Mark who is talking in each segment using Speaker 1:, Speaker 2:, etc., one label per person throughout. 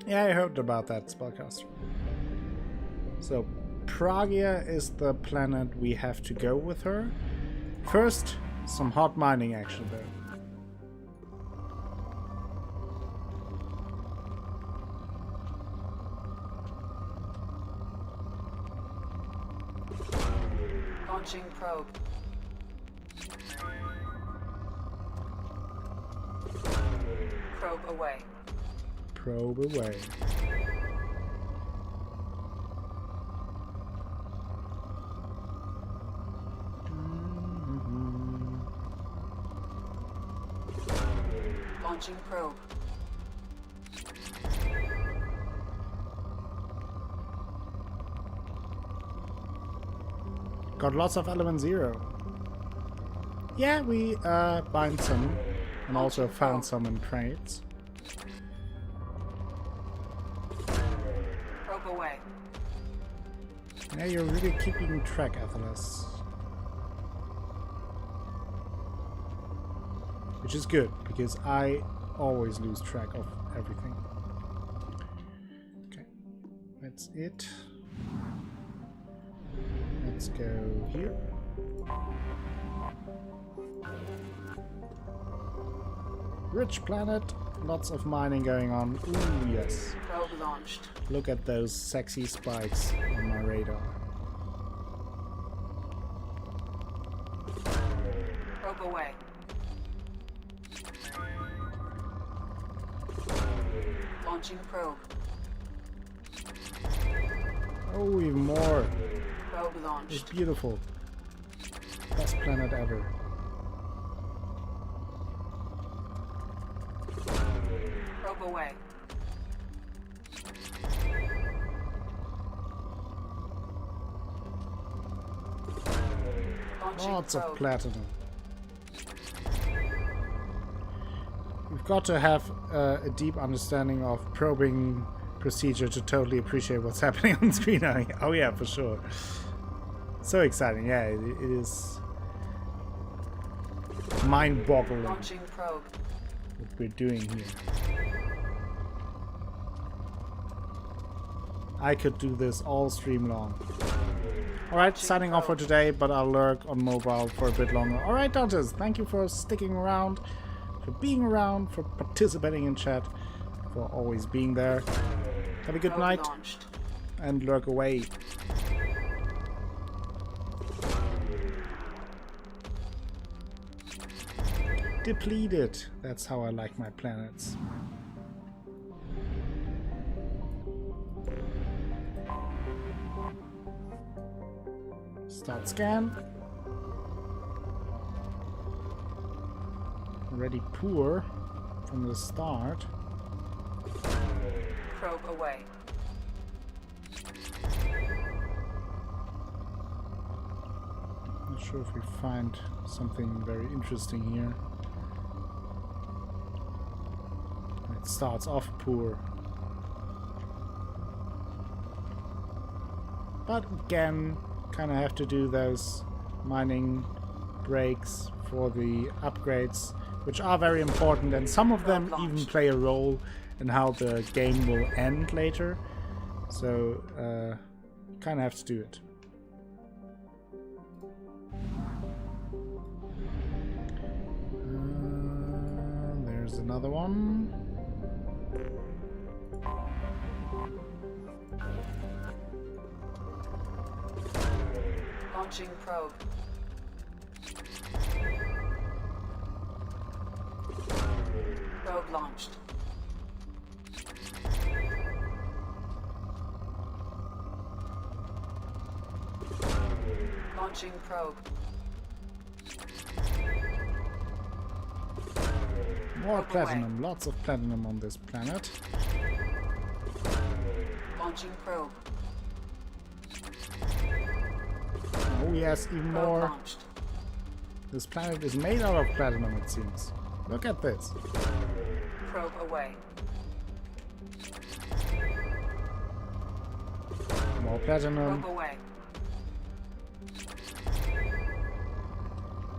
Speaker 1: Yeah, I heard about that spellcaster. So, Pragia is the planet we have to go with her. First, some hot mining action though.
Speaker 2: Launching probe. Probe away.
Speaker 1: Probe away.
Speaker 2: Launching probe.
Speaker 1: Got lots of element 0. Yeah, we bind some and also found some in crates.
Speaker 2: Probe away.
Speaker 1: Yeah, you're really keeping track, Atlas. Which is good, because I always lose track of everything. Okay, that's it. Let's go here. Rich planet, lots of mining going on. Ooh, yes.
Speaker 2: Probe launched.
Speaker 1: Look at those sexy spikes on my radar.
Speaker 2: Probe away. Launching probe.
Speaker 1: Oh, even more.
Speaker 2: Probe
Speaker 1: It's
Speaker 2: launched.
Speaker 1: beautiful. Best planet ever.
Speaker 2: Probe away. Launching
Speaker 1: Lots of
Speaker 2: probe.
Speaker 1: platinum. We've got to have a deep understanding of probing procedure to totally appreciate what's happening on screen. Oh yeah, for sure. So exciting. Yeah, it is mind-boggling
Speaker 2: Launching probe.
Speaker 1: what we're doing here. I could do this all stream long. Alright, signing off for today, but I'll lurk on mobile for a bit longer. Alright, Dodgers, thank you for sticking around, for being around, for participating in chat, for always being there. Have a good
Speaker 2: Probe
Speaker 1: night
Speaker 2: launched.
Speaker 1: and lurk away. Depleted. That's how I like my planets. Start scan. Already poor from the start.
Speaker 2: Probe away.
Speaker 1: Not sure if we find something very interesting here. It starts off poor. But again, kind of have to do those mining breaks for the upgrades, which are very important, and some of them even play a role in how the game will end later. So, kind of have to do it. There's another one.
Speaker 2: Launching probe. Probe launched. Launching probe.
Speaker 1: More platinum, lots of platinum on this planet.
Speaker 2: Launching probe.
Speaker 1: Oh yes, even
Speaker 2: Probe
Speaker 1: more.
Speaker 2: launched.
Speaker 1: This planet is made out of platinum, it seems. Look at this.
Speaker 2: Probe away.
Speaker 1: More platinum.
Speaker 2: Probe away.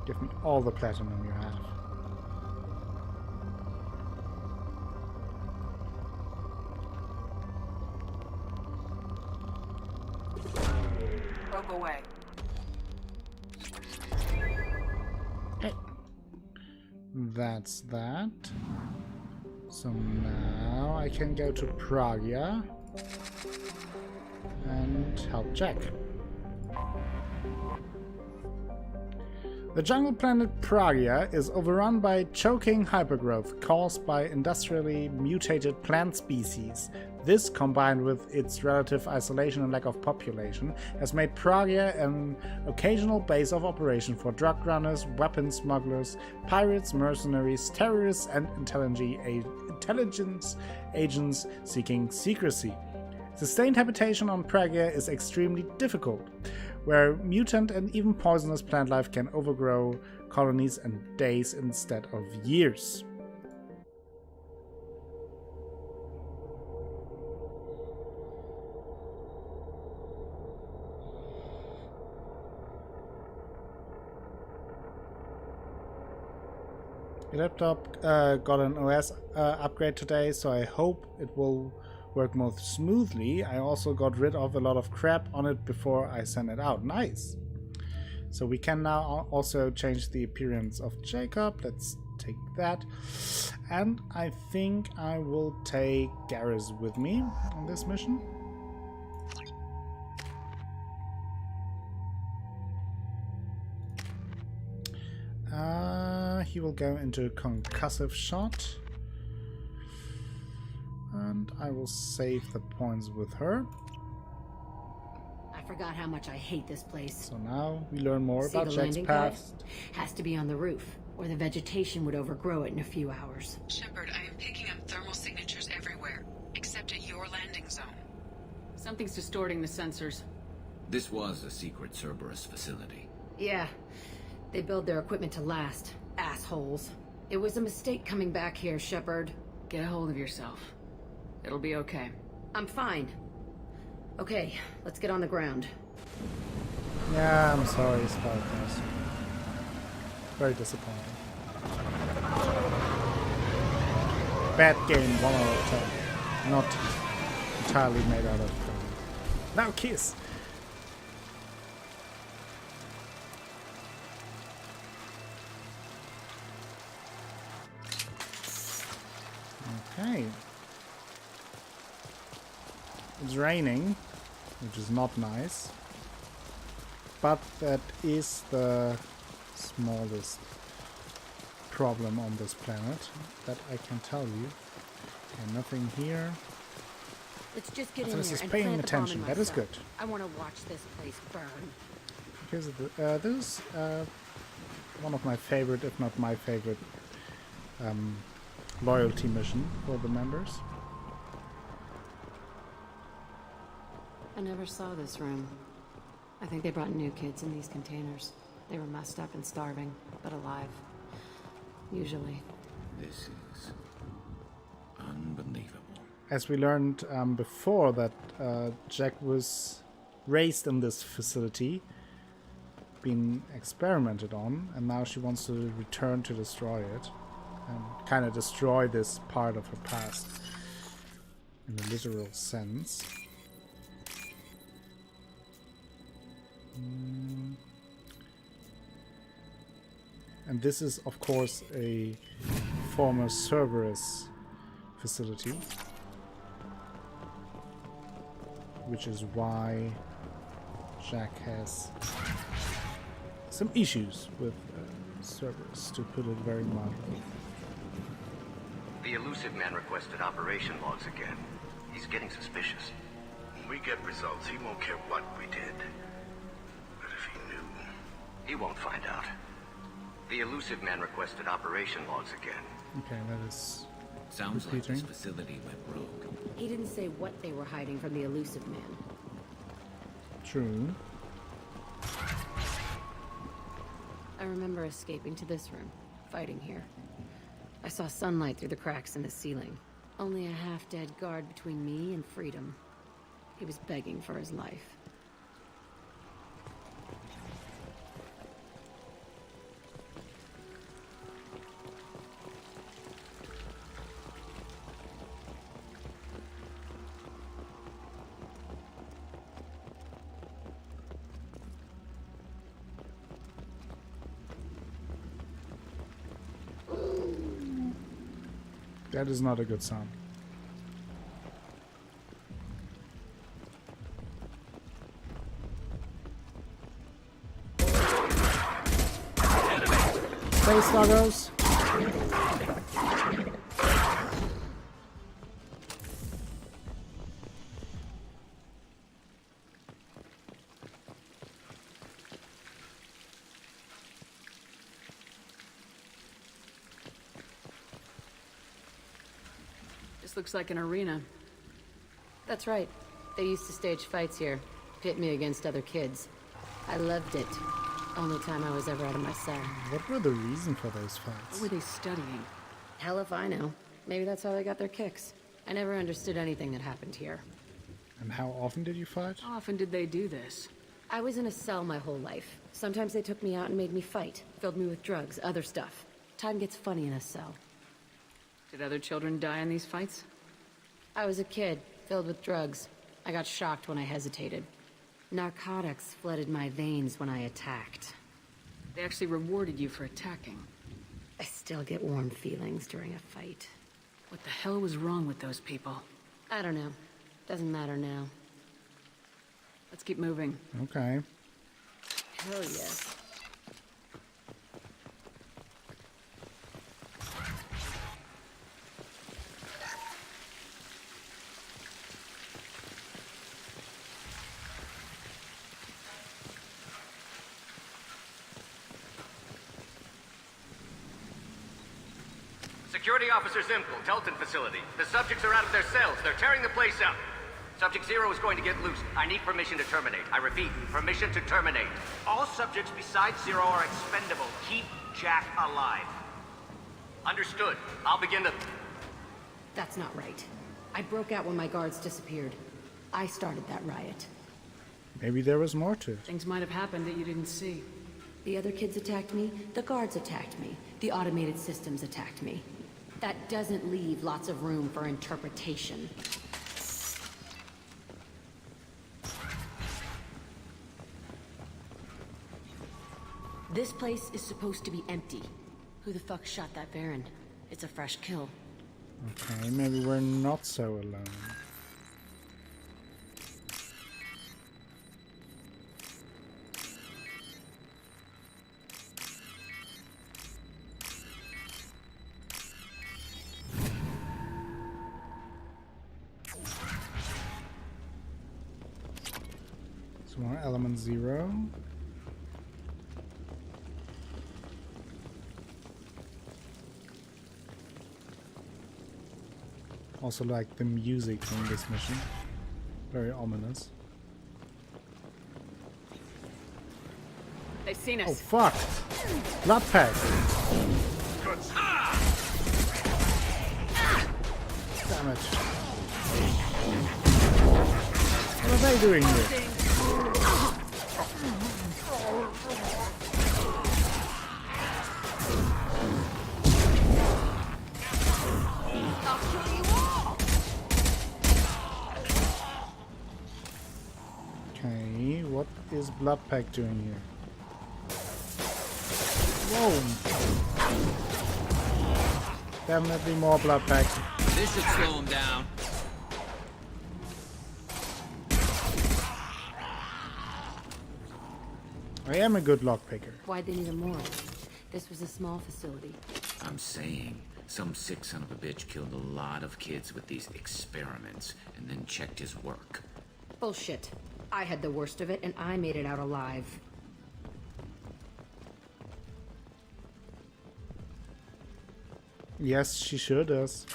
Speaker 1: Give me all the platinum you have.
Speaker 2: Probe away.
Speaker 1: Okay. That's that. So now I can go to Pragia and help Jack. The jungle planet Pragia is overrun by choking hypergrowth caused by industrially mutated plant species. This, combined with its relative isolation and lack of population, has made Pragia an occasional base of operation for drug runners, weapon smugglers, pirates, mercenaries, terrorists, and intelligence agents seeking secrecy. Sustained habitation on Pragia is extremely difficult, where mutant and even poisonous plant life can overgrow colonies in days instead of years. The laptop got an OS upgrade today, so I hope it will work more smoothly. I also got rid of a lot of crap on it before I sent it out. Nice. So we can now also change the appearance of Jacob. Let's take that. And I think I will take Garrus with me on this mission. He will go into concussive shot. And I will save the points with her.
Speaker 3: I forgot how much I hate this place.
Speaker 1: So now we learn more
Speaker 3: See
Speaker 1: about
Speaker 3: the
Speaker 1: Jack's
Speaker 3: landing
Speaker 1: past.
Speaker 3: pad? Has to be on the roof, or the vegetation would overgrow it in a few hours.
Speaker 2: Shepard, I am picking up thermal signatures everywhere, except at your landing zone.
Speaker 4: Something's distorting the sensors.
Speaker 5: This was a secret Cerberus facility.
Speaker 3: Yeah, they build their equipment to last. Assholes. It was a mistake coming back here, Shepard.
Speaker 4: Get a hold of yourself. It'll be okay.
Speaker 3: I'm fine. Okay, let's get on the ground.
Speaker 1: Yeah, I'm sorry, Spartans. Very disappointing. Bad game, 1 out of 10. Not entirely made out of fun. Now kiss! Okay. It's raining, which is not nice. But that is the smallest problem on this planet, that I can tell you. Okay, nothing here.
Speaker 3: Let's just get in
Speaker 1: Atlas
Speaker 3: there
Speaker 1: is
Speaker 3: and
Speaker 1: paying
Speaker 3: plant the bomb
Speaker 1: attention.
Speaker 3: in
Speaker 1: That is
Speaker 3: myself.
Speaker 1: good.
Speaker 3: I want to watch this place burn.
Speaker 1: Here's the, this is one of my favorite, if not my favorite, loyalty mission for the members.
Speaker 3: I never saw this room. I think they brought new kids in these containers. They were messed up and starving, but alive. Usually.
Speaker 5: This is unbelievable.
Speaker 1: As we learned before, that Jack was raised in this facility, been experimented on, and now she wants to return to destroy it and kind of destroy this part of her past in a literal sense. And this is, of course, a former Cerberus facility, which is why Jack has some issues with Cerberus, to put it very mildly.
Speaker 6: The elusive man requested operation logs again. He's getting suspicious.
Speaker 7: When we get results, he won't care what we did. But if he knew...
Speaker 6: He won't find out. The elusive man requested operation logs again.
Speaker 1: Okay, that is
Speaker 5: Sounds like
Speaker 1: repeating.
Speaker 5: this facility went rogue.
Speaker 3: He didn't say what they were hiding from the elusive man.
Speaker 1: True.
Speaker 3: I remember escaping to this room, fighting here. I saw sunlight through the cracks in the ceiling. Only a half-dead guard between me and freedom. He was begging for his life.
Speaker 1: That is not a good sound. Space doggos.
Speaker 4: This looks like an arena.
Speaker 3: That's right. They used to stage fights here, pit me against other kids. I loved it. Only time I was ever out of my cell.
Speaker 1: What were the reason for those
Speaker 4: What
Speaker 1: fights?
Speaker 4: were they studying?
Speaker 3: Hell if I know. Maybe that's how they got their kicks. I never understood anything that happened here.
Speaker 1: And how often did you fight?
Speaker 4: How often did they do this?
Speaker 3: I was in a cell my whole life. Sometimes they took me out and made me fight. Filled me with drugs, other stuff. Time gets funny in a cell.
Speaker 4: Did other children die in these fights?
Speaker 3: I was a kid, filled with drugs. I got shocked when I hesitated. Narcotics flooded my veins when I attacked.
Speaker 4: They actually rewarded you for attacking.
Speaker 3: I still get warm feelings during a fight.
Speaker 4: What the hell was wrong with those people?
Speaker 3: I don't know. Doesn't matter now.
Speaker 4: Let's keep moving.
Speaker 1: Okay.
Speaker 3: Hell yes.
Speaker 6: Security Officer Zimkel, Telton facility. The subjects are out of their cells. They're tearing the place up. Subject Zero is going to get loose. I need permission to terminate. I repeat, permission to terminate. All subjects besides Zero are expendable. Keep Jack alive. Understood. I'll begin to...
Speaker 3: That's not right. I broke out when my guards disappeared. I started that riot.
Speaker 1: Maybe there was more to it.
Speaker 4: Things might have happened that you didn't see.
Speaker 3: The other kids attacked me, the guards attacked me, the automated systems attacked me. That doesn't leave lots of room for interpretation. This place is supposed to be empty. Who the fuck shot that Baron? It's a fresh kill.
Speaker 1: Okay, maybe we're not so alone. Some more element 0. Also like the music in this mission. Very ominous.
Speaker 4: They've seen
Speaker 1: Oh
Speaker 4: us.
Speaker 1: fuck! Blood pack! Damn it. What are they doing here? Okay, what is Blood Pack doing here? Whoa! Definitely more Blood Pack.
Speaker 5: This should slow him down.
Speaker 1: I am a good lockpicker.
Speaker 3: Why'd they need a more? This was a small facility.
Speaker 5: I'm saying, some sick son of a bitch killed a lot of kids with these experiments and then checked his work.
Speaker 3: Bullshit. I had the worst of it, and I made it out alive.
Speaker 1: Yes, she sure does.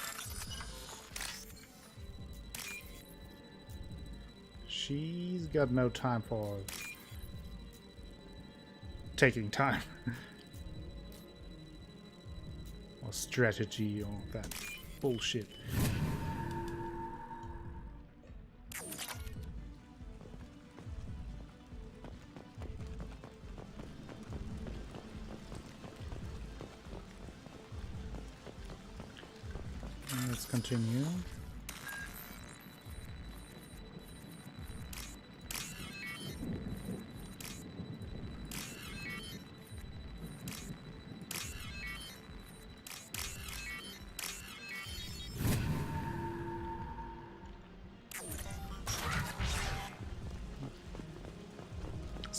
Speaker 1: She's got no time for taking time. Or strategy or that bullshit. Let's continue.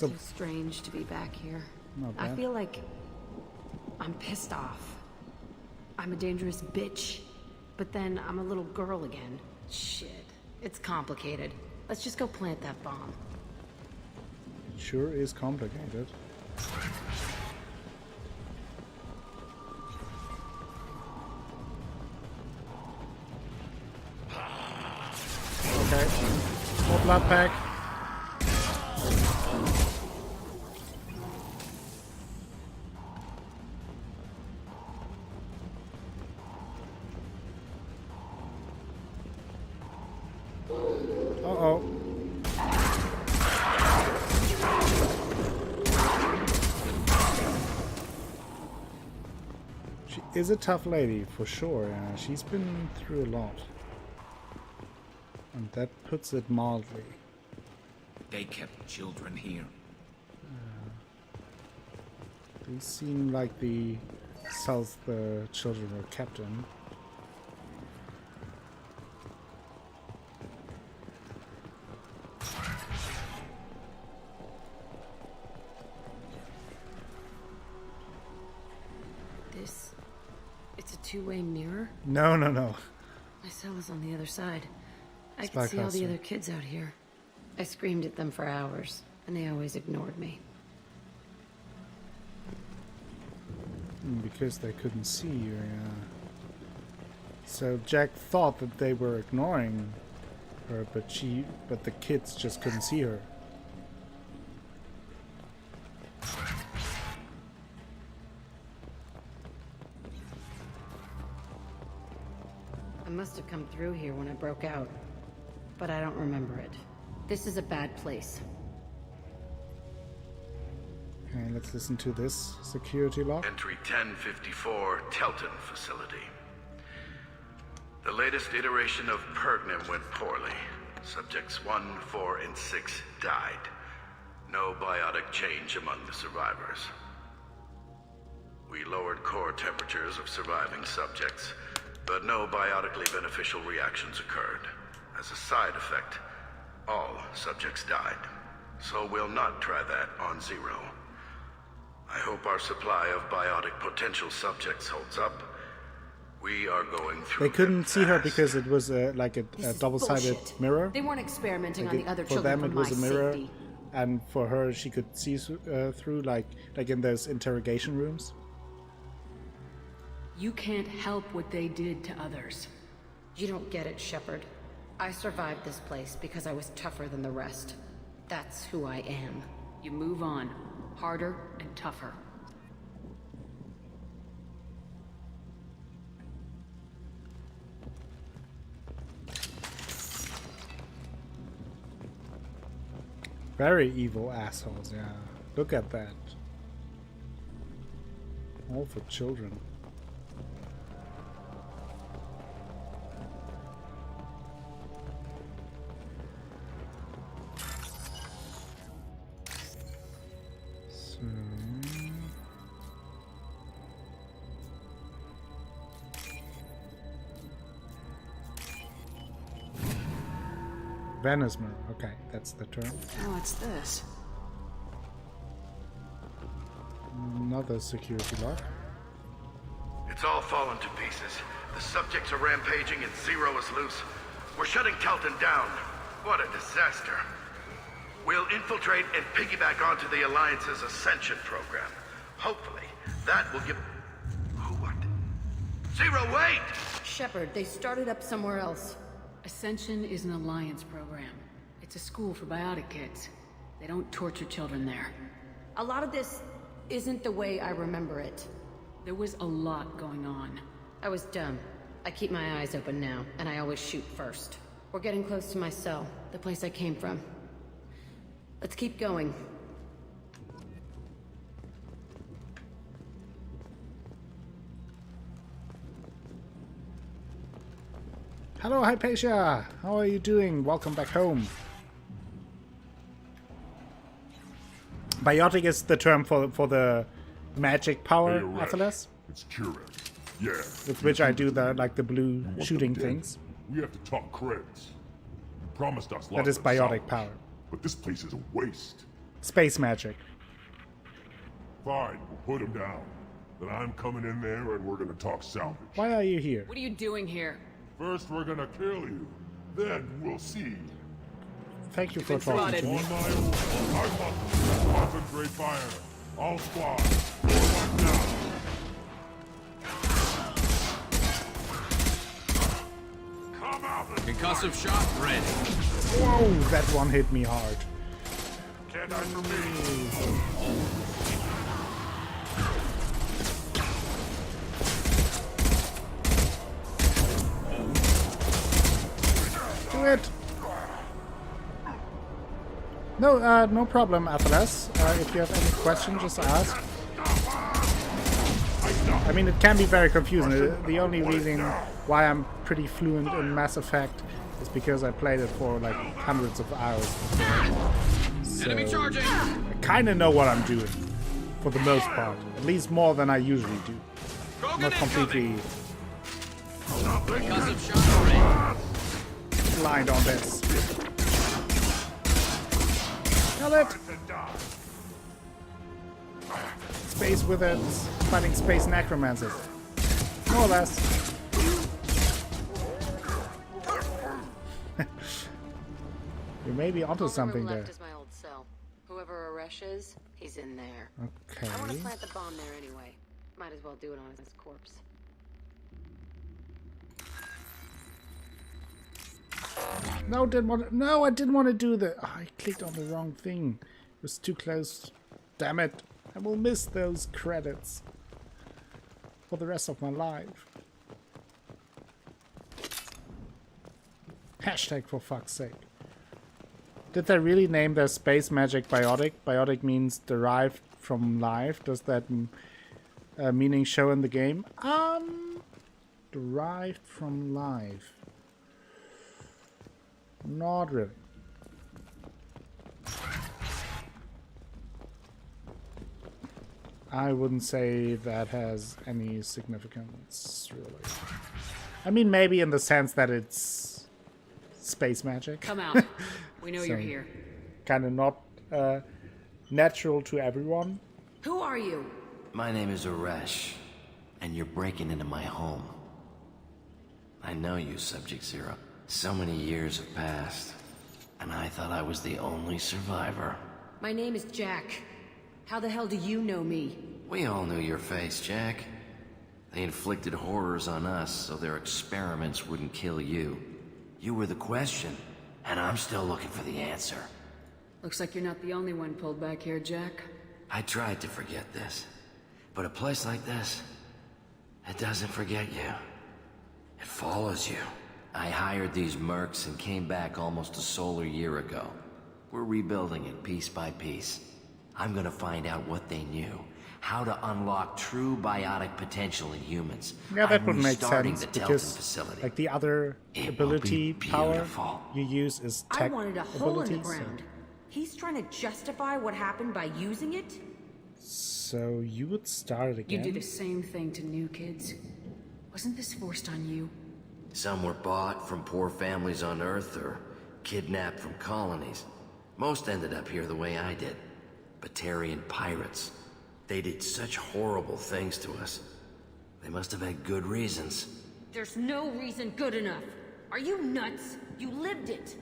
Speaker 1: So-
Speaker 3: Still strange to be back here.
Speaker 1: Not
Speaker 3: I
Speaker 1: bad.
Speaker 3: feel like I'm pissed off. I'm a dangerous bitch, but then I'm a little girl again. Shit, it's complicated. Let's just go plant that bomb.
Speaker 1: It sure is complicated. Okay. More blood pack. Uh-oh. She is a tough lady, for sure. She's been through a lot. And that puts it mildly.
Speaker 5: They kept children here.
Speaker 1: These seem like the cells the children were kept in.
Speaker 3: It's a two-way mirror?
Speaker 1: No, no, no.
Speaker 3: My cell is on the other side. I
Speaker 1: Spy
Speaker 3: could see all the
Speaker 1: cluster.
Speaker 3: other kids out here. I screamed at them for hours, and they always ignored me.
Speaker 1: Because they couldn't see you, yeah. So Jack thought that they were ignoring her, but the kids just couldn't see her.
Speaker 3: I must have come through here when I broke out, but I don't remember it. This is a bad place.
Speaker 1: Okay, let's listen to this security log.
Speaker 7: Entry 1054, Telton facility. The latest iteration of Pergnum went poorly. Subjects 1, 4, and 6 died. No biotic change among the survivors. We lowered core temperatures of surviving subjects, but no biotically beneficial reactions occurred. As a side effect, all subjects died. So we'll not try that on Zero. I hope our supply of biotic potential subjects holds up. We are going through.
Speaker 1: They couldn't
Speaker 7: them
Speaker 1: see her
Speaker 7: fast.
Speaker 1: because it was like a
Speaker 3: This is
Speaker 1: double-sided
Speaker 3: bullshit.
Speaker 1: mirror.
Speaker 3: They weren't experimenting
Speaker 1: Like
Speaker 3: on the other
Speaker 1: for
Speaker 3: children
Speaker 1: them,
Speaker 3: for
Speaker 1: it was a
Speaker 3: my
Speaker 1: mirror,
Speaker 3: safety.
Speaker 1: and for her, she could see through, like in those interrogation rooms.
Speaker 4: You can't help what they did to others.
Speaker 3: You don't get it, Shepard. I survived this place because I was tougher than the rest. That's who I am.
Speaker 4: You move on. Harder and tougher.
Speaker 1: Very evil assholes, yeah. Look at that. All for children. So... Venismer, okay, that's the term.
Speaker 4: What's this?
Speaker 1: Another security lock.
Speaker 7: It's all fallen to pieces. The subjects are rampaging and Zero is loose. We're shutting Telton down. What a disaster. We'll infiltrate and piggyback onto the Alliance's Ascension program. Hopefully, that will give... Who what? Zero, wait!
Speaker 3: Shepard, they started up somewhere else.
Speaker 4: Ascension is an alliance program. It's a school for biotic kids. They don't torture children there.
Speaker 3: A lot of this isn't the way I remember it.
Speaker 4: There was a lot going on.
Speaker 3: I was dumb. I keep my eyes open now, and I always shoot first. We're getting close to my cell, the place I came from. Let's keep going.
Speaker 1: Hello, Hypatia! How are you doing? Welcome back home. Biotic is the term for the magic power,
Speaker 8: Hey, Rex.
Speaker 1: Athalas,
Speaker 8: It's Curex. Yeah.
Speaker 1: with which I do the the blue
Speaker 8: And what
Speaker 1: shooting
Speaker 8: them did,
Speaker 1: things.
Speaker 8: We have to talk credits. You promised us lots
Speaker 1: That is
Speaker 8: of
Speaker 1: biotic
Speaker 8: salvage,
Speaker 1: power.
Speaker 8: But this place is a waste.
Speaker 1: space magic.
Speaker 8: Fine, we'll put him down. Then I'm coming in there and we're gonna talk salvage.
Speaker 1: Why are you here?
Speaker 4: What are you doing here?
Speaker 8: First we're gonna kill you. Then we'll see.
Speaker 1: Thank you for talking to me.
Speaker 8: On my order, I must concentrate fire. All squads, form up now. Come out and
Speaker 9: Concussive shot ready.
Speaker 1: Whoa, that one hit me hard.
Speaker 8: can't die for me.
Speaker 1: Do it. No, no problem, Atlas. If you have any questions, just ask. I mean, it can be very confusing. The only reason why I'm pretty fluent in Mass Effect is because I played it for like hundreds of hours before. So
Speaker 9: Enemy charging.
Speaker 1: I kind of know what I'm doing, for the most part. At least more than I usually do. Not completely
Speaker 9: Concussive shot ready.
Speaker 1: blind on this. Kill it! Space wizards fighting space necromancers. More or less. You may be onto something there.
Speaker 3: Left is my old cell. Whoever Aresh is, he's in there.
Speaker 1: Okay.
Speaker 3: I want to plant the bomb there anyway. Might as well do it on his corpse.
Speaker 1: No, I didn't want to do that. Oh, I clicked on the wrong thing. It was too close. Damn it. I will miss those credits for the rest of my life. Hashtag for fuck's sake. Did they really name their space magic biotic? Biotic means derived from life. Does that meaning show in the game? Derived from life. Not really. I wouldn't say that has any significance, really. I mean, maybe in the sense that it's space magic.
Speaker 4: Come out. We know you're
Speaker 1: So,
Speaker 4: here.
Speaker 1: Kind of not natural to everyone.
Speaker 4: Who are you?
Speaker 10: My name is Aresh, and you're breaking into my home. I know you, Subject Zero. So many years have passed, and I thought I was the only survivor.
Speaker 3: My name is Jack. How the hell do you know me?
Speaker 10: We all knew your face, Jack. They inflicted horrors on us so their experiments wouldn't kill you. You were the question, and I'm still looking for the answer.
Speaker 4: Looks like you're not the only one pulled back here, Jack.
Speaker 10: I tried to forget this, but a place like this, it doesn't forget you. It follows you. I hired these mercs and came back almost a solar year ago. We're rebuilding it piece by piece. I'm gonna find out what they knew. How to unlock true biotic potential in humans.
Speaker 1: Yeah, that
Speaker 10: I'm
Speaker 1: would make
Speaker 10: restarting
Speaker 1: sense
Speaker 10: the Delton
Speaker 1: because,
Speaker 10: facility.
Speaker 1: like, the other
Speaker 10: It will
Speaker 1: ability
Speaker 10: be
Speaker 1: power
Speaker 10: beautiful.
Speaker 1: you use is
Speaker 11: I
Speaker 1: tech
Speaker 11: wanted a hole in the
Speaker 1: abilities,
Speaker 11: ground. He's trying to justify what happened by using it?
Speaker 1: So you would start
Speaker 4: You
Speaker 1: again.
Speaker 4: do the same thing to new kids. Wasn't this forced on you?
Speaker 10: Some were bought from poor families on Earth or kidnapped from colonies. Most ended up here the way I did. Batarian pirates. They did such horrible things to us. They must have had good reasons.
Speaker 11: There's no reason good enough. Are you nuts? You lived it.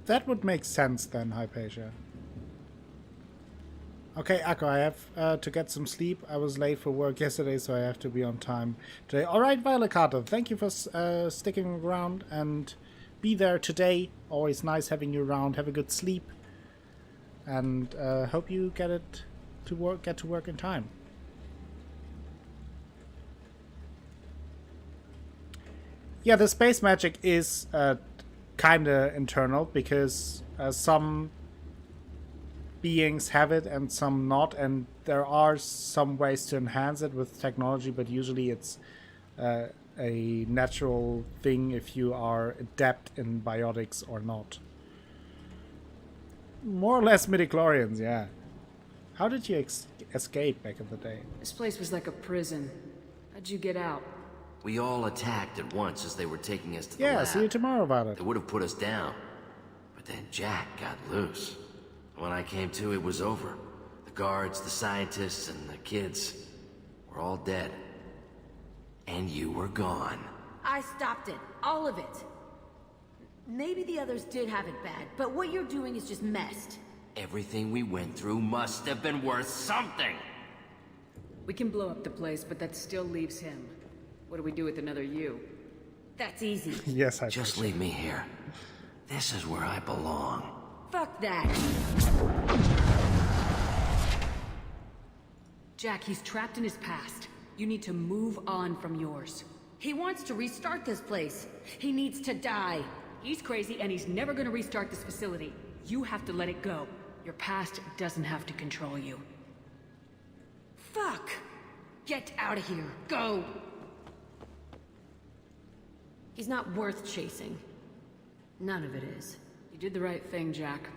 Speaker 1: That would make sense then, Hypatia. Okay, Akko, I have to get some sleep. I was late for work yesterday, so I have to be on time today. Alright, Violet Carter, thank you for sticking around and be there today. Always nice having you around. Have a good sleep. And hope you get to work in time. Yeah, the space magic is kinda internal because some beings have it and some not, and there are some ways to enhance it with technology, but usually it's a natural thing if you are adept in biotics or not. More or less midichlorians, yeah. How did you escape back in the day?
Speaker 4: This place was like a prison. How'd you get out?
Speaker 10: We all attacked at once as they were taking us to the
Speaker 1: Yeah,
Speaker 10: lab.
Speaker 1: see you tomorrow about it.
Speaker 10: They would have put us down. But then Jack got loose. When I came to, it was over. The guards, the scientists, and the kids were all dead. And you were gone.
Speaker 11: I stopped it. All of it. Maybe the others did have it bad, but what you're doing is just messed.
Speaker 10: Everything we went through must have been worth something!
Speaker 4: We can blow up the place, but that still leaves him. What do we do with another you?
Speaker 11: That's easy.
Speaker 1: Yes, I
Speaker 10: Just leave me here. This is where I belong.
Speaker 11: Fuck that.
Speaker 4: Jack, he's trapped in his past. You need to move on from yours.
Speaker 11: He wants to restart this place. He needs to die.
Speaker 4: He's crazy and he's never gonna restart this facility. You have to let it go. Your past doesn't have to control you.
Speaker 11: Fuck! Get out of here. Go! He's not worth chasing. None of it is.
Speaker 4: You did the right thing, Jack.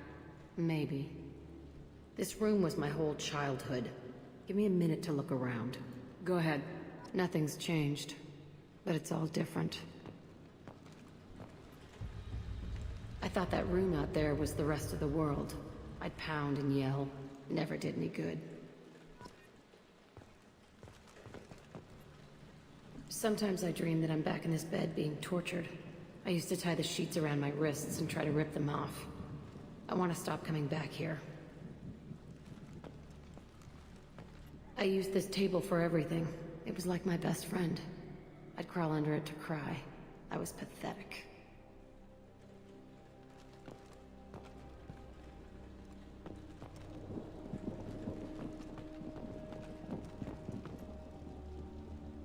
Speaker 3: Maybe. This room was my whole childhood. Give me a minute to look around.
Speaker 4: Go ahead.
Speaker 3: Nothing's changed, but it's all different. I thought that room out there was the rest of the world. I'd pound and yell. Never did any good. Sometimes I dream that I'm back in this bed being tortured. I used to tie the sheets around my wrists and try to rip them off. I want to stop coming back here. I used this table for everything. It was like my best friend. I'd crawl under it to cry. I was pathetic.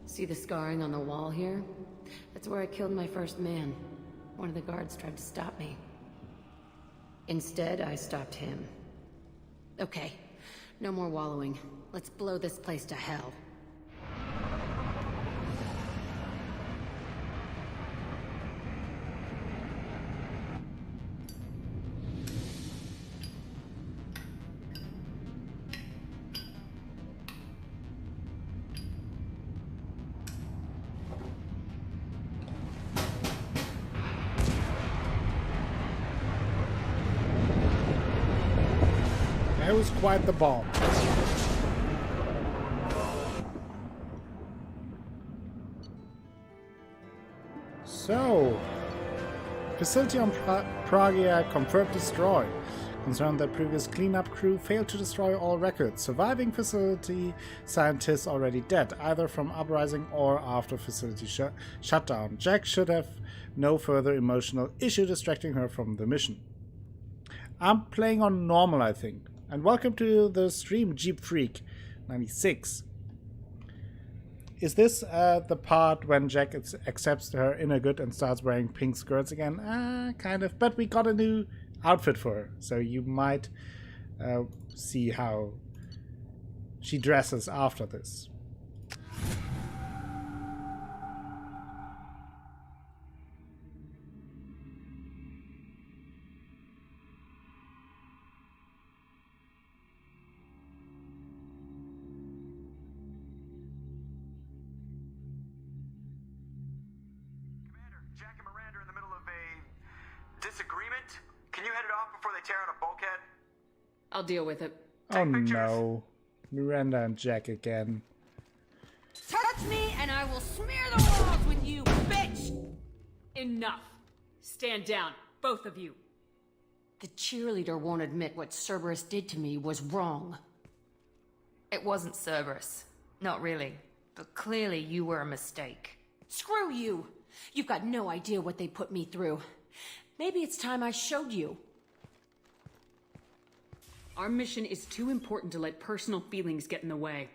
Speaker 3: See the scarring on the wall here? That's where I killed my first man. One of the guards tried to stop me. Instead, I stopped him. Okay, no more wallowing. Let's blow this place to hell.
Speaker 1: That was quite the bomb. So, facility on Pragia confirmed destroyed. Concerned that previous cleanup crew failed to destroy all records. Surviving facility scientists already dead, either from uprising or after facility shutdown. Jack should have no further emotional issue distracting her from the mission. I'm playing on normal, I think. And welcome to the stream, Jeep Freak 96. Is this the part when Jack accepts her inner good and starts wearing pink skirts again? Kind of. But we got a new outfit for her, so you might see how she dresses after this.
Speaker 12: Disagreement? Can you head it off before they tear out a bulkhead?
Speaker 4: I'll deal with it.
Speaker 1: Oh no. Miranda and Jack again.
Speaker 11: Touch me and I will smear the walls with you, bitch!
Speaker 4: Enough. Stand down, both of you.
Speaker 3: The cheerleader won't admit what Cerberus did to me was wrong.
Speaker 13: It wasn't Cerberus. Not really. But clearly you were a mistake.
Speaker 3: Screw you! You've got no idea what they put me through. Maybe it's time I showed you.
Speaker 4: Our mission is too important to let personal feelings get in the way.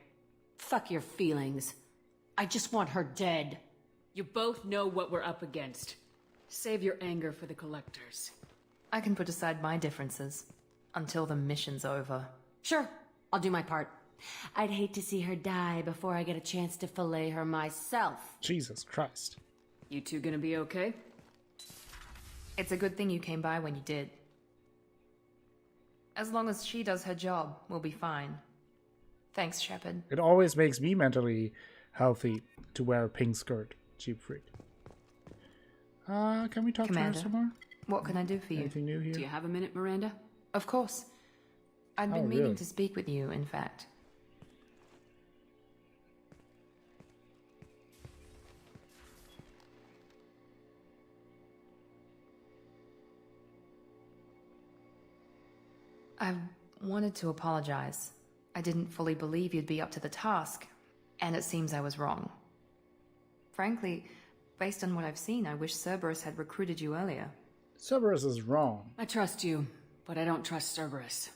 Speaker 3: Fuck your feelings. I just want her dead.
Speaker 4: You both know what we're up against. Save your anger for the collectors.
Speaker 13: I can put aside my differences until the mission's over.
Speaker 3: Sure, I'll do my part. I'd hate to see her die before I get a chance to fillet her myself.
Speaker 1: Jesus Christ.
Speaker 4: You two gonna be okay?
Speaker 13: It's a good thing you came by when you did. As long as she does her job, we'll be fine. Thanks, Shepard.
Speaker 1: It always makes me mentally healthy to wear a pink skirt. cheap freak. Can we talk
Speaker 13: Commander,
Speaker 1: to her some more?
Speaker 13: what can I do for you?
Speaker 1: Anything new here?
Speaker 4: Do you have a minute, Miranda?
Speaker 13: Of course. I'd been
Speaker 1: Oh,
Speaker 13: meaning
Speaker 1: really?
Speaker 13: to speak with you, in fact. I wanted to apologize. I didn't fully believe you'd be up to the task, and it seems I was wrong. Frankly, based on what I've seen, I wish Cerberus had recruited you earlier.
Speaker 1: Cerberus is wrong.
Speaker 4: I trust you, but I don't trust Cerberus.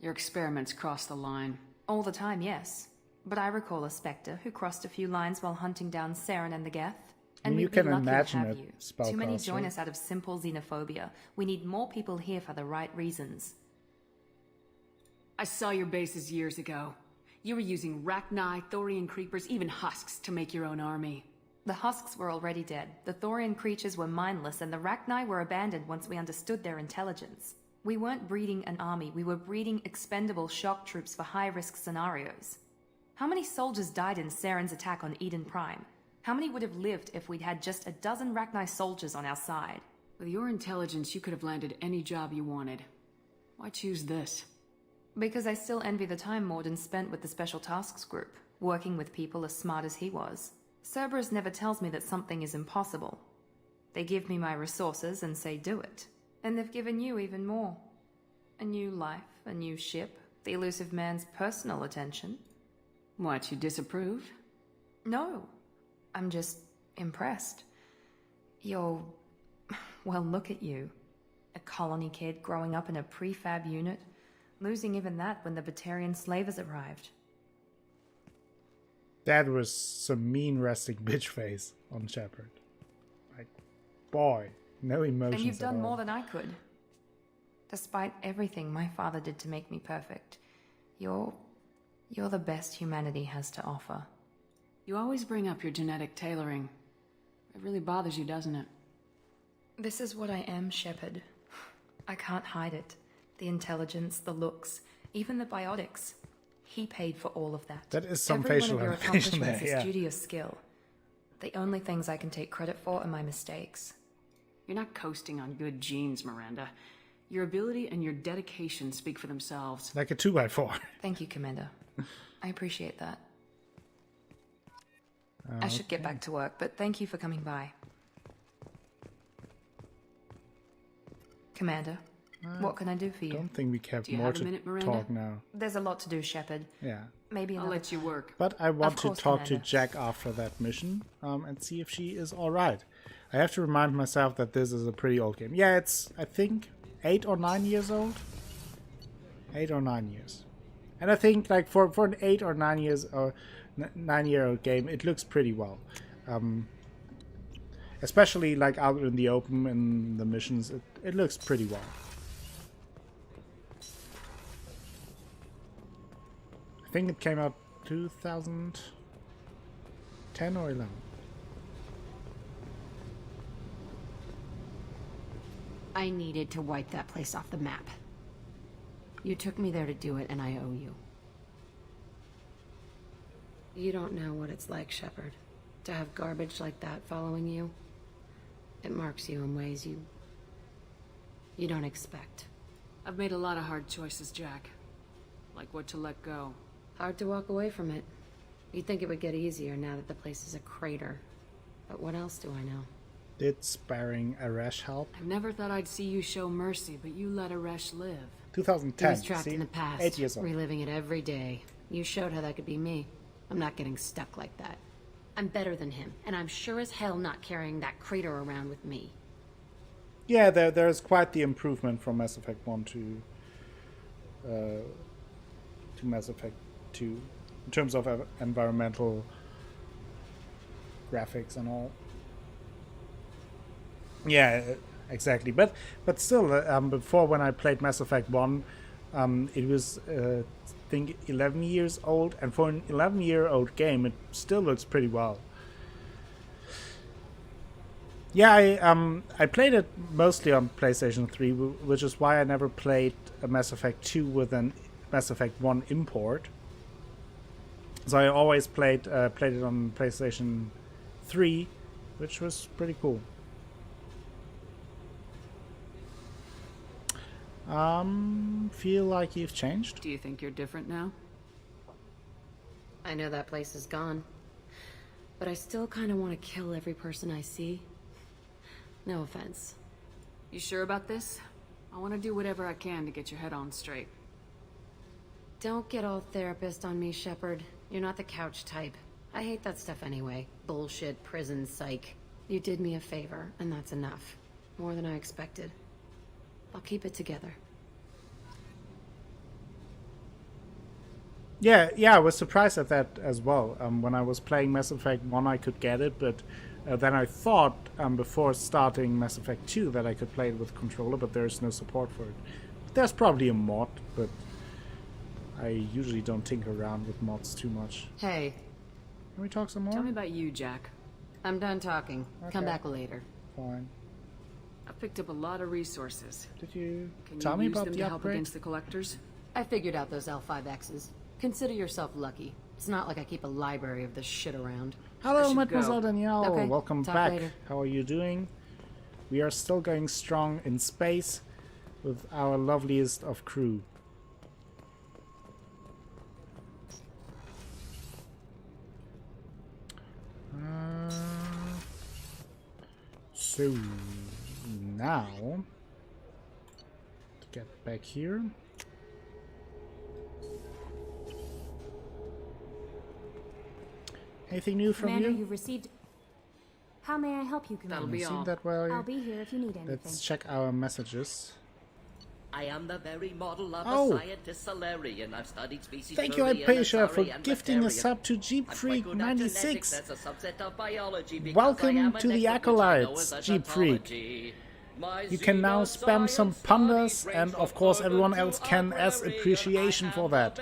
Speaker 4: Your experiments cross the line.
Speaker 13: All the time, yes. But I recall a Spectre who crossed a few lines while hunting down Saren and the Geth.
Speaker 1: I mean,
Speaker 13: And
Speaker 1: you
Speaker 13: we'd be
Speaker 1: can
Speaker 13: lucky to
Speaker 1: imagine
Speaker 13: have
Speaker 1: it,
Speaker 13: you.
Speaker 1: spellcaster.
Speaker 13: Too many join us out of simple xenophobia. We need more people here for the right reasons.
Speaker 4: I saw your bases years ago. You were using Rachni, Thorian creepers, even husks to make your own army.
Speaker 13: The husks were already dead. The Thorian creatures were mindless, and the Rachni were abandoned once we understood their intelligence. We weren't breeding an army, we were breeding expendable shock troops for high-risk scenarios. How many soldiers died in Saren's attack on Eden Prime? How many would have lived if we'd had just a dozen Rachni soldiers on our side?
Speaker 4: With your intelligence, you could have landed any job you wanted. Why choose this?
Speaker 13: Because I still envy the time Morden spent with the Special Tasks Group, working with people as smart as he was. Cerberus never tells me that something is impossible. They give me my resources and say do it. And they've given you even more. A new life, a new ship, the elusive man's personal attention.
Speaker 4: What, you disapprove?
Speaker 13: No. I'm just impressed. You're... well, look at you. A colony kid growing up in a prefab unit, losing even that when the Batarian slavers arrived.
Speaker 1: That was some mean resting bitch face on Shepard. Like, boy, no emotions
Speaker 13: And you've done
Speaker 1: at all.
Speaker 13: more than I could. Despite everything my father did to make me perfect, you're the best humanity has to offer.
Speaker 4: You always bring up your genetic tailoring. It really bothers you, doesn't it?
Speaker 13: This is what I am, Shepard. I can't hide it. The intelligence, the looks, even the biotics. He paid for all of that.
Speaker 1: That is some
Speaker 13: Every
Speaker 1: facial
Speaker 13: one of your
Speaker 1: animation there,
Speaker 13: accomplishments is
Speaker 1: yeah.
Speaker 13: due to your skill. The only things I can take credit for are my mistakes.
Speaker 4: You're not coasting on good genes, Miranda. Your ability and your dedication speak for themselves.
Speaker 1: Like a 2x4.
Speaker 13: Thank you, Commander. I appreciate that. I should get back to work, but thank you for coming by. Commander, what can I do for you?
Speaker 1: I don't think we have
Speaker 4: Do you
Speaker 1: more
Speaker 4: have a
Speaker 1: to
Speaker 4: minute, Miranda?
Speaker 1: talk now.
Speaker 13: There's a lot to do, Shepard.
Speaker 1: Yeah.
Speaker 13: Maybe
Speaker 4: I'll
Speaker 13: another
Speaker 4: let you work.
Speaker 1: But I want
Speaker 13: Of
Speaker 1: to
Speaker 13: course,
Speaker 1: talk to
Speaker 13: Commander.
Speaker 1: Jack after that mission and see if she is alright. I have to remind myself that this is a pretty old game. Yeah, it's, I think, 8 or 9 years old. 8 or 9 years. And I think, like, for an 8 or 9 years or 9-year-old game, it looks pretty well. Especially, like, out in the open in the missions, it looks pretty well. I think it came out 2010 or 11.
Speaker 3: I needed to wipe that place off the map. You took me there to do it, and I owe you. You don't know what it's like, Shepard, to have garbage like that following you. It marks you in ways you don't expect.
Speaker 4: I've made a lot of hard choices, Jack. Like what to let go.
Speaker 3: Hard to walk away from it. You'd think it would get easier now that the place is a crater. But what else do I know?
Speaker 1: Did sparing Arash help?
Speaker 4: I've never thought I'd see you show mercy, but you let Aresh live.
Speaker 1: 2010.
Speaker 3: He was trapped
Speaker 1: see?
Speaker 3: in the past,
Speaker 1: 8 years old.
Speaker 3: reliving it every day. You showed how that could be me. I'm not getting stuck like that. I'm better than him, and I'm sure as hell not carrying that crater around with me.
Speaker 1: Yeah, there's quite the improvement from Mass Effect 1 to Mass Effect 2 in terms of environmental graphics and all. Yeah, exactly. But still, before when I played Mass Effect 1, it was I think 11 years old, and for an 11-year-old game, it still looks pretty well. Yeah, I played it mostly on PlayStation 3, which is why I never played a Mass Effect 2 with an Mass Effect 1 import. So I always played it on PlayStation 3 which was pretty cool. Feel like you've changed?
Speaker 4: Do you think you're different now?
Speaker 3: I know that place is gone, but I still kind of want to kill every person I see. No offense.
Speaker 4: You sure about this? I want to do whatever I can to get your head on straight.
Speaker 3: Don't get all therapist on me, Shepard. You're not the couch type. I hate that stuff anyway. Bullshit, prison, psych. You did me a favor, and that's enough. More than I expected. I'll keep it together.
Speaker 1: Yeah, I was surprised at that as well. When I was playing Mass Effect 1, I could get it, but then I thought before starting Mass Effect 2 that I could play it with controller, but there's no support for it. There's probably a mod, but I usually don't tinker around with mods too much.
Speaker 3: Hey.
Speaker 1: Can we talk some more?
Speaker 4: Tell me about you, Jack.
Speaker 3: I'm done talking.
Speaker 1: Okay.
Speaker 3: Come back later.
Speaker 1: Fine.
Speaker 4: I picked up a lot of resources.
Speaker 1: Did you
Speaker 4: Can
Speaker 1: tell
Speaker 4: you
Speaker 1: me
Speaker 4: use
Speaker 1: about
Speaker 4: them
Speaker 1: the
Speaker 4: to help
Speaker 1: upgrade?
Speaker 4: against the collectors?
Speaker 3: I figured out those L5Xs. Consider yourself lucky. It's not like I keep a library of this shit around.
Speaker 1: Hello, Mademoiselle Danielle.
Speaker 3: Okay,
Speaker 1: Welcome
Speaker 3: talk
Speaker 1: back.
Speaker 3: later.
Speaker 1: How are you doing? We are still going strong in space with our loveliest of crew. So now to get back here. Anything new from
Speaker 14: Commander,
Speaker 1: you?
Speaker 14: you've received... How may I help you, Commander?
Speaker 4: That'll be all.
Speaker 1: That well?
Speaker 14: I'll be here if you need anything.
Speaker 1: Let's check our messages.
Speaker 15: I am the very model of
Speaker 1: Oh.
Speaker 15: a scientist Solarian. I've studied species.
Speaker 1: Thank you, Hypatia, for gifting a sub to Jeep Freak 96. Welcome to the Acolytes, Jeep Freak. You can now spam some pandas, and of course everyone else can as appreciation for that.